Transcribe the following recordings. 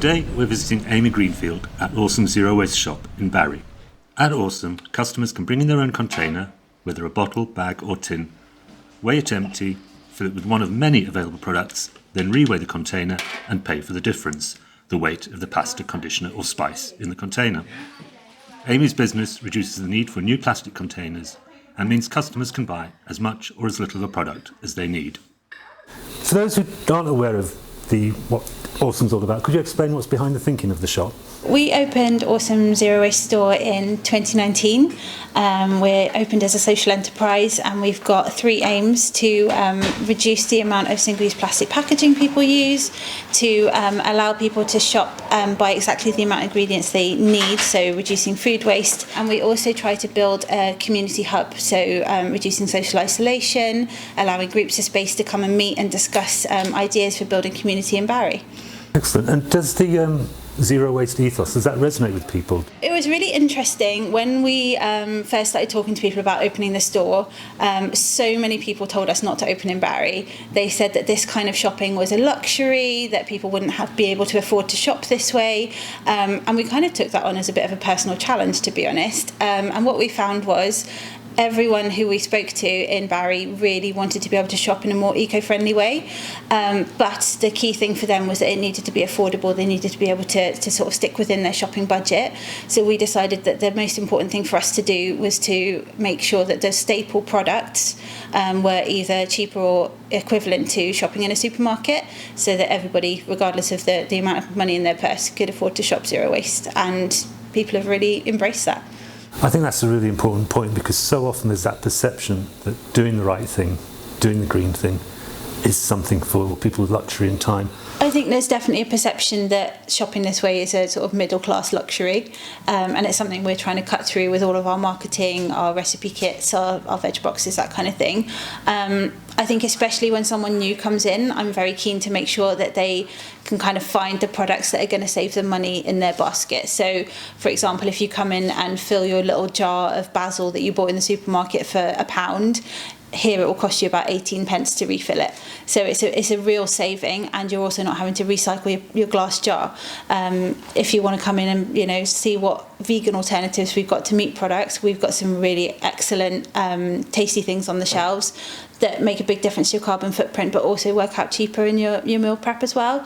Today we're visiting Amy Greenfield at Awesome Zero Waste shop in Barry. At Awesome, customers can bring in their own container, whether a bottle, bag or tin, weigh it empty, fill it with one of many available products, then reweigh the container and pay for the difference, the weight of the pasta, conditioner or spice in the container. Amy's business reduces the need for new plastic containers and means customers can buy as much or as little of a product as they need. For those who aren't aware of what Awesome's all about, could you explain what's behind the thinking of the shop? We opened Awesome Zero Waste store in 2019. We're opened as a social enterprise and we've got three aims: to reduce the amount of single-use plastic packaging people use, to allow people to shop by exactly the amount of ingredients they need, so reducing food waste, and we also try to build a community hub, so reducing social isolation, allowing groups of space to come and meet and discuss ideas for building community in Barry. Excellent. And does the zero waste ethos, does that resonate with people? It was really interesting when we first started talking to people about opening the store. So many people told us not to open in Barry. They said that this kind of shopping was a luxury, that people wouldn't be able to afford to shop this way, and we kind of took that on as a bit of a personal challenge, to be honest. And what we found was everyone who we spoke to in Barry really wanted to be able to shop in a more eco-friendly way, but the key thing for them was that it needed to be affordable. They needed to be able to sort of stick within their shopping budget. So we decided that the most important thing for us to do was to make sure that the staple products were either cheaper or equivalent to shopping in a supermarket, so that everybody, regardless of the amount of money in their purse, could afford to shop zero waste, and people have really embraced that. I think that's a really important point, because so often there's that perception that doing the right thing, doing the green thing, is something for people with luxury and time. I think there's definitely a perception that shopping this way is a sort of middle class luxury, and it's something we're trying to cut through with all of our marketing, our recipe kits, our veg boxes, that kind of thing. I think especially when someone new comes in, I'm very keen to make sure that they can kind of find the products that are going to save them money in their basket. So, for example, if you come in and fill your little jar of basil that you bought in the supermarket for £1, here it will cost you about 18 pence to refill it. So it's a real saving, and you're also not having to recycle your glass jar. If you want to come in and see what vegan alternatives we've got to meat products, we've got some really excellent tasty things on the shelves that make a big difference to your carbon footprint, but also work out cheaper in your meal prep as well.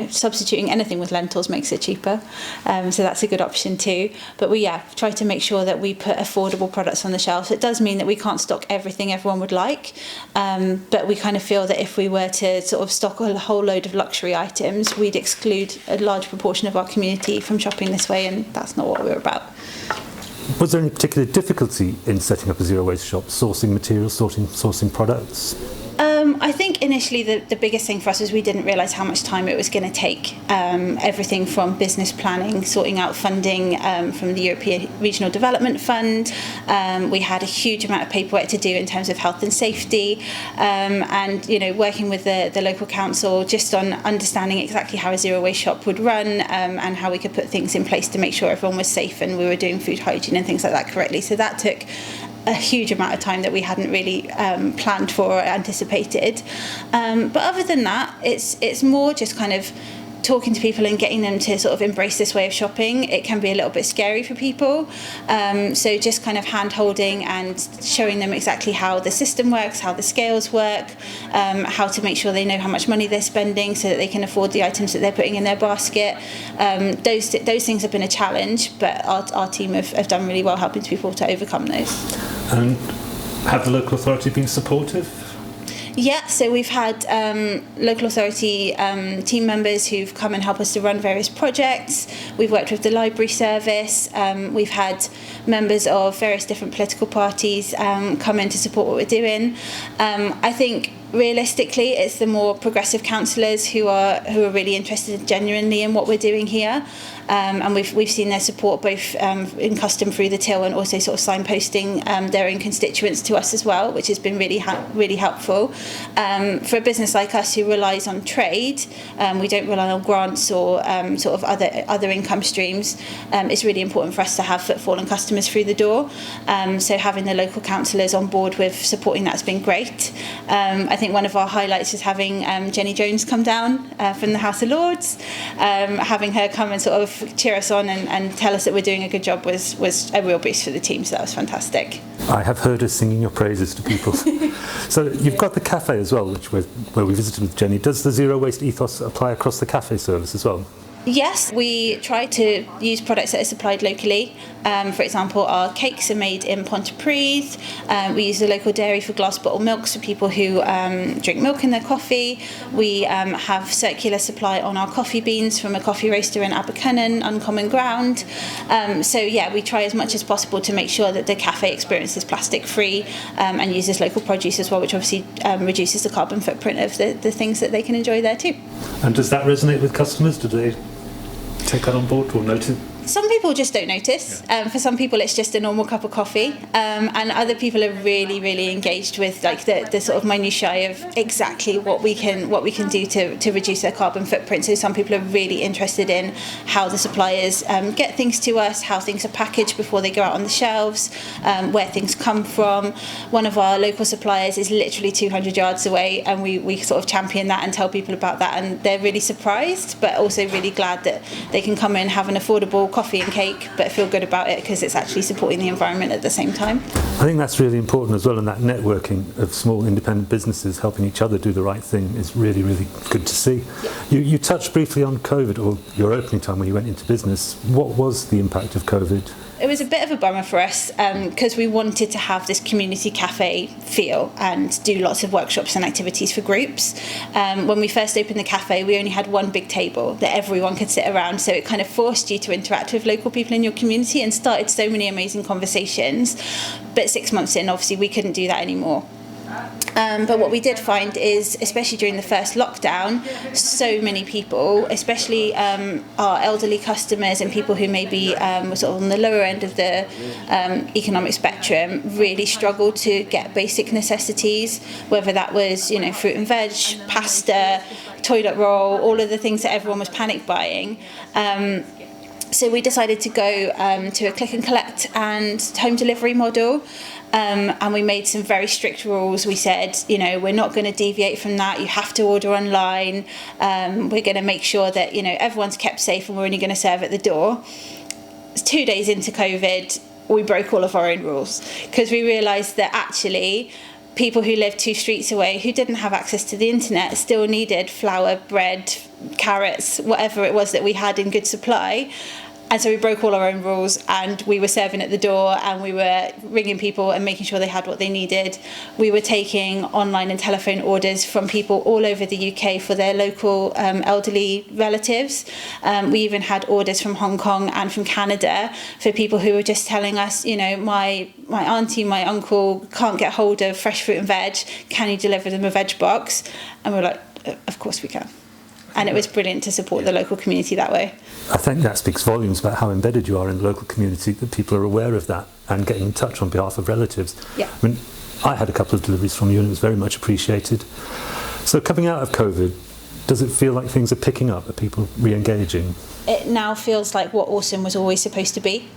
Substituting anything with lentils makes it cheaper, so that's a good option too. But we try to make sure that we put affordable products on the shelves. It does mean that we can't stock everything everyone would like, but we kind of feel that if we were to sort of stock a whole load of luxury items, we'd exclude a large proportion of our community from shopping this way, and that's not what we're about. Was there any particular difficulty in setting up a zero waste shop, sourcing materials, sourcing products? I think initially the biggest thing for us was we didn't realise how much time it was going to take. Everything from business planning, sorting out funding from the European Regional Development Fund. We had a huge amount of paperwork to do in terms of health and safety, and working with the local council just on understanding exactly how a zero waste shop would run, and how we could put things in place to make sure everyone was safe and we were doing food hygiene and things like that correctly. So that took a huge amount of time that we hadn't really planned for or anticipated. But other than that, it's more just kind of talking to people and getting them to sort of embrace this way of shopping. It can be a little bit scary for people. So just kind of hand-holding and showing them exactly how the system works, how the scales work, how to make sure they know how much money they're spending so that they can afford the items that they're putting in their basket. Those things have been a challenge, but our team have done really well helping people to overcome those. And have the local authority been supportive? Yeah, so we've had local authority team members who've come and help us to run various projects. We've worked with the library service. We've had members of various different political parties come in to support what we're doing. I think realistically it's the more progressive councillors who are really interested genuinely in what we're doing here, and we've seen their support both in custom through the till and also sort of signposting their own constituents to us as well, which has been really helpful. For a business like us who relies on trade, we don't rely on grants or sort of other income streams. It's really important for us to have footfall and customers through the door. So having the local councillors on board with supporting that's been great. I think one of our highlights is having Jenny Jones come down from the House of Lords. Having her come and sort of cheer us on and tell us that we're doing a good job was a real boost for the team, so that was fantastic. I have heard her singing your praises to people. So you've got the cafe as well, where we visited with Jenny. Does the zero waste ethos apply across the cafe service as well? Yes, we try to use products that are supplied locally. For example, our cakes are made in Pontypridd. We use the local dairy for glass bottle milks for people who drink milk in their coffee. We have circular supply on our coffee beans from a coffee roaster in Abercynon, Uncommon Ground. So yeah, we try as much as possible to make sure that the cafe experience is plastic free and uses local produce as well, which obviously reduces the carbon footprint of the things that they can enjoy there too. And does that resonate with customers? Do they take that on board or notice? Some people just don't notice. For some people, it's just a normal cup of coffee, and other people are really, really engaged with like the sort of minutiae of exactly what we can do to reduce their carbon footprint. So some people are really interested in how the suppliers get things to us, how things are packaged before they go out on the shelves, where things come from. One of our local suppliers is literally 200 yards away, and we sort of champion that and tell people about that, and they're really surprised, but also really glad that they can come in, have an affordable coffee and cake, but feel good about it because it's actually supporting the environment at the same time. I think that's really important as well, and that networking of small independent businesses helping each other do the right thing is really, really good to see. Yeah. You touched briefly on COVID, or your opening time when you went into business. What was the impact of COVID? It was a bit of a bummer for us because we wanted to have this community cafe feel and do lots of workshops and activities for groups. When we first opened the cafe, we only had one big table that everyone could sit around, so it kind of forced you to interact with local people in your community and started so many amazing conversations. But 6 months in, obviously, we couldn't do that anymore. But what we did find is, especially during the first lockdown, so many people, especially our elderly customers and people who maybe were sort of on the lower end of the economic spectrum, really struggled to get basic necessities, whether that was, fruit and veg, pasta, toilet roll, all of the things that everyone was panic buying. So we decided to go to a click and collect and home delivery model. And we made some very strict rules. We said, we're not going to deviate from that. You have to order online. We're going to make sure that, everyone's kept safe and we're only going to serve at the door. 2 days into COVID, we broke all of our own rules because we realised that actually people who lived 2 streets away who didn't have access to the internet still needed flour, bread, carrots, whatever it was that we had in good supply. And so we broke all our own rules and we were serving at the door and we were ringing people and making sure they had what they needed. We were taking online and telephone orders from people all over the UK for their local elderly relatives. We even had orders from Hong Kong and from Canada for people who were just telling us, my auntie, my uncle can't get hold of fresh fruit and veg. Can you deliver them a veg box? And we were like, of course we can. And it was brilliant to support the local community that way. I think that speaks volumes about how embedded you are in the local community, that people are aware of that and getting in touch on behalf of relatives. Yeah. I mean, I had a couple of deliveries from you and it was very much appreciated. So coming out of COVID, does it feel like things are picking up? Are people re-engaging? It now feels like what Awesome was always supposed to be,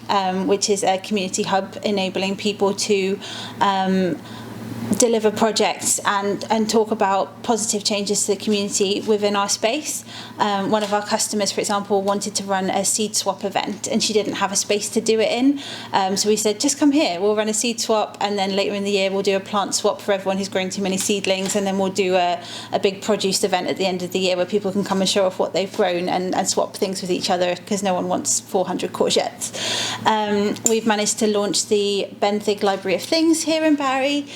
which is a community hub enabling people to deliver projects and talk about positive changes to the community within our space. One of our customers, for example, wanted to run a seed swap event and she didn't have a space to do it in. So we said, just come here, we'll run a seed swap, and then later in the year we'll do a plant swap for everyone who's growing too many seedlings, and then we'll do a big produce event at the end of the year where people can come and show off what they've grown and swap things with each other because no one wants 400 courgettes. We've managed to launch the Benthig Library of Things here in Barry,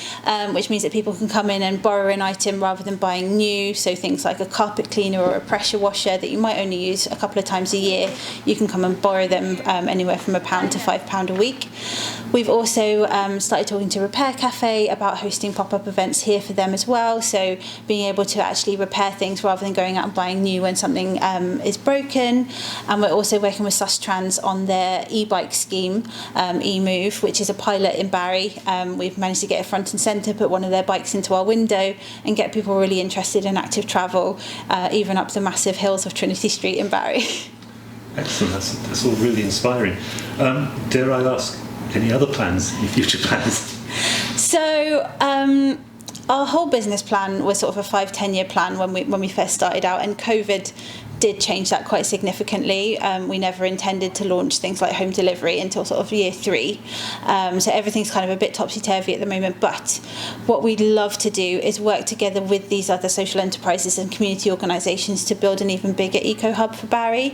which means that people can come in and borrow an item rather than buying new. So things like a carpet cleaner or a pressure washer that you might only use a couple of times a year, you can come and borrow them anywhere from £1 to £5 a week. We've also started talking to Repair Cafe about hosting pop-up events here for them as well. So being able to actually repair things rather than going out and buying new when something is broken. And we're also working with Sustrans on their e-bike scheme, eMove, which is a pilot in Barry. We've managed to get it front and centre put one of their bikes into our window and get people really interested in active travel, even up the massive hills of Trinity Street in Barry. Excellent, that's all really inspiring. Dare I ask, any other plans, any future plans? So our whole business plan was sort of a 5-10 year plan when we first started out, and COVID did change that quite significantly. We never intended to launch things like home delivery until sort of year 3. So everything's kind of a bit topsy-turvy at the moment. But what we'd love to do is work together with these other social enterprises and community organisations to build an even bigger eco-hub for Barry.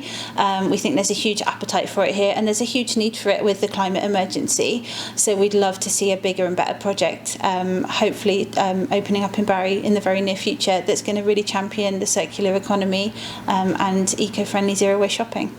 We think there's a huge appetite for it here, and there's a huge need for it with the climate emergency. So we'd love to see a bigger and better project, hopefully opening up in Barry in the very near future, that's going to really champion the circular economy and eco-friendly zero-waste shopping.